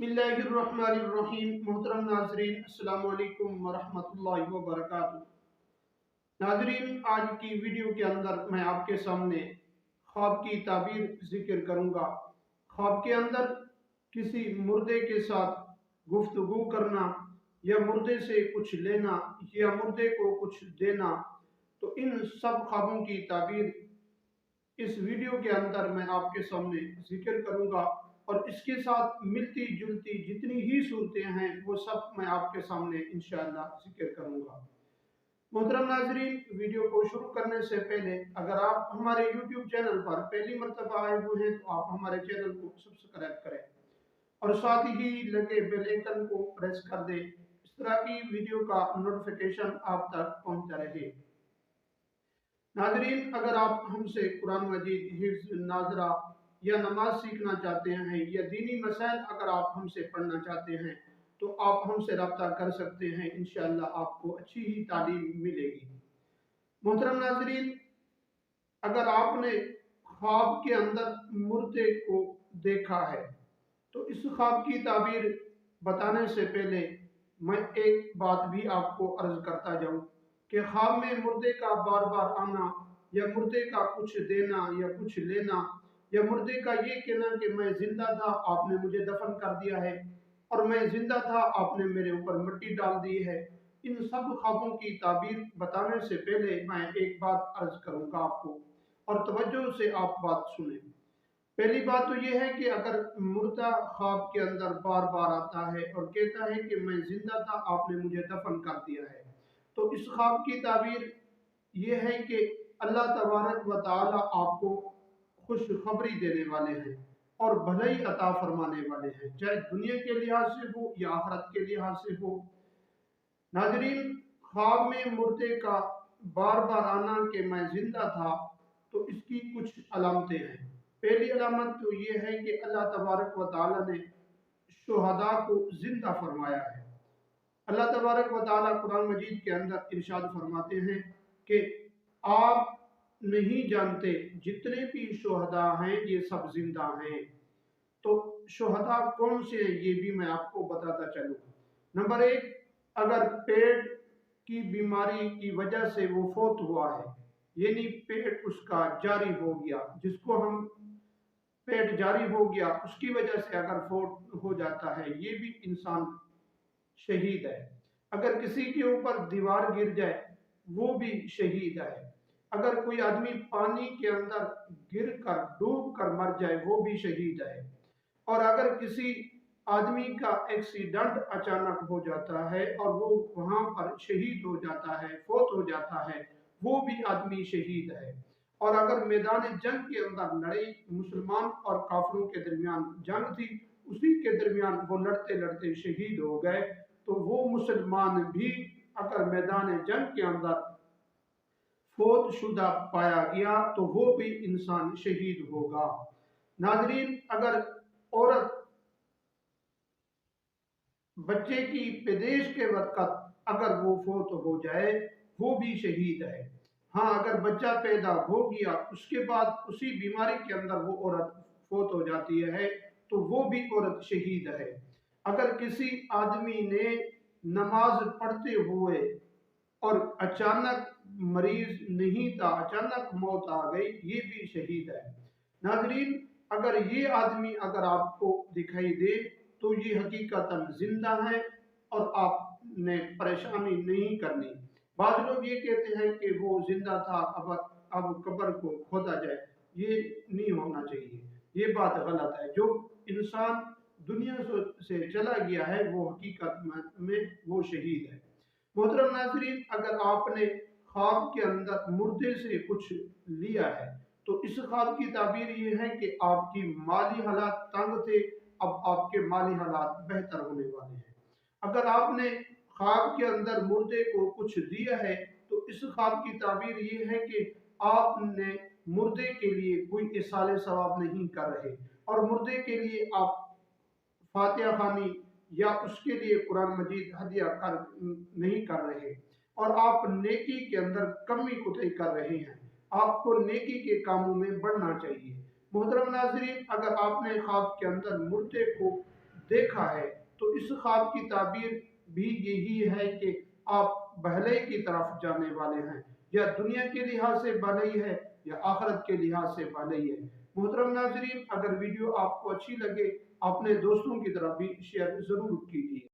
बिस्मिल्लाहिर्रहमानिर्रहीम। मोहतरम नाजरीन, अस्सलाम वालेकुम वरहमतुल्लाहि वबरकातुहू। नाजरीन, आज की वीडियो के अंदर मैं आपके सामने ख्वाब की ताबीर जिक्र करूंगा। ख्वाब के अंदर किसी मुर्दे के साथ गुफ्तगू करना या मुर्दे से कुछ लेना या मुर्दे को कुछ देना, तो इन सब ख्वाबों की ताबीर इस वीडियो के अंदर मैं आपके सामने जिक्र करूंगा और इसके साथ मिलती जुलती जितनी ही सूरतें हैं वो सब मैं आपके सामने इंशाअल्लाह जिक्र करूंगा। मोहतरम नाजरीन, वीडियो को शुरू करने से पहले अगर आप हमारे YouTube चैनल पर पहली मर्तबा आए हुए हैं तो आप हमारे चैनल को सब्सक्राइब करें और साथ ही लगे बेल आइकन को प्रेस कर दें। इस तरह की वीडियो का नोटिफिकेशन आप तक पहुंचता रहे। नाजरीन, अगर आप हमसे कुरान मजीद, हिफ्ज़, नाजरा या नमाज सीखना चाहते हैं या दीनी मसाइल अगर आप हमसे पढ़ना चाहते हैं तो आप हमसे रब्ता कर सकते हैं। इंशाअल्लाह आपको अच्छी ही तालीम मिलेगी। मोहतरम नाजरीन, अगर आपने ख्वाब के अंदर मुर्दे को देखा है तो इस ख्वाब की ताबीर बताने से पहले मैं एक बात भी आपको अर्ज करता जाऊं कि ख्वाब में मुर्दे का बार बार आना या मुर्दे का कुछ देना या कुछ लेना या मुर्दे का ये कहना कि मैं जिंदा था, आपने मुझे दफन कर दिया है, और मैं जिंदा था, आपने मेरे ऊपर मिट्टी डाल दी है, इन सब ख्वाबों की ताबीर बताने से पहले मैं एक बात अर्ज करूंगा आपको और तवज्जो से आप बात सुने। पहली बात तो यह है कि अगर मुर्दा ख्वाब के अंदर बार बार आता है और कहता है कि मैं जिंदा था, आपने मुझे दफन कर दिया है, तो इस ख्वाब की ताबीर यह है कि अल्लाह तबारक व तआला आपको खुशखबरी देने वाले हैं और भलाई अता फरमाने वाले हैं, चाहे दुनिया के लिहाज से हो या आखिरत के लिहाज से हो। नाजरीन, ख्वाब में मुर्दे का बार बार आना कि मैं जिंदा था, तो इसकी कुछ अलामतें हैं। पहली अलामत तो ये है कि अल्लाह तबारक व तआला ने शुहदा को जिंदा फरमाया है। अल्लाह तबारक व तआला कुरान मजीद के अंदर इरशाद फरमाते हैं कि आप नहीं जानते जितने भी शुहदा हैं ये सब जिंदा हैं। तो शुहदा कौन से हैं ये भी मैं आपको बताता चलूं। नंबर एक, अगर पेट की बीमारी की वजह से वो फौत हुआ है, यानी पेट उसका जारी हो गया, जिसको हम पेट जारी हो गया उसकी वजह से अगर फौत हो जाता है, ये भी इंसान शहीद है। अगर किसी के ऊपर दीवार गिर जाए वो भी शहीद है। अगर कोई आदमी पानी के अंदर गिर कर डूब कर मर जाए वो भी शहीद है। और अगर किसी आदमी का एक्सीडेंट अचानक हो जाता है और वो वहां पर शहीद हो जाता है, फौत हो जाता है, वो भी आदमी शहीद है। और अगर मैदान जंग के अंदर लड़ाई मुसलमान और काफिरों के दरमियान जंग थी, उसी के दरमियान वो लड़ते लड़ते शहीद हो गए, तो वो मुसलमान भी अगर मैदान जंग के अंदर फौत शुदा पाया गया तो वो भी इंसान शहीद होगा। नाजरीन, अगर औरत बच्चे की पैदाइश के वक्त अगर वो फौत हो जाए वो भी शहीद है। हाँ, अगर बच्चा पैदा हो गया उसके बाद उसी बीमारी के अंदर वो औरत फौत हो जाती है तो वो भी औरत शहीद है। अगर किसी आदमी ने नमाज पढ़ते हुए और अचानक मरीज नहीं था, अचानक मौत आ गई, ये भी शहीद है। नाजरीन, अगर ये आदमी अगर आपको दिखाई दे तो ये हकीकतन जिंदा है और आपने परेशानी नहीं करनी। बाद लोग ये कहते हैं कि वो जिंदा था, अब कब्र को खोदा जाए, ये नहीं होना चाहिए, ये बात गलत है। जो इंसान दुनिया से चला गया है वो हकीकत में वो शहीद है। मोहतरम नाजरीन, अगर आपने ख्वाब के अंदर मुर्दे से कुछ लिया है तो इस ख्वाब की ताबीर ये है कि आपकी माली हालात तंग थे, अब आपके माली हालात बेहतर होने वाले हैं। अगर आपने ख्वाब के अंदर मुर्दे को कुछ दिया है तो इस ख्वाब की ताबीर ये है कि आपने मुर्दे के लिए कोई इसाले सवाब नहीं कर रहे और मुर्दे के लिए आप फातिहा खानी या उसके लिए कुरान मजीद हदिया कर नहीं कर रहे और आप नेकी के अंदर कमी कुतई कर रहे हैं। आपको नेकी के कामों में बढ़ना चाहिए। मोहतरम नाजरीन, अगर आपने ख्वाब के अंदर मुर्दे को देखा है। तो इस ख्वाब की ताबीर भी यही है कि आप भलाई की तरफ जाने वाले हैं, या दुनिया के लिहाज से भलाई है या आखिरत के लिहाज से भलाई है। मोहतरम नाजरीन, अगर वीडियो आपको अच्छी लगे अपने दोस्तों की तरफ भी शेयर ज़रूर कीजिए।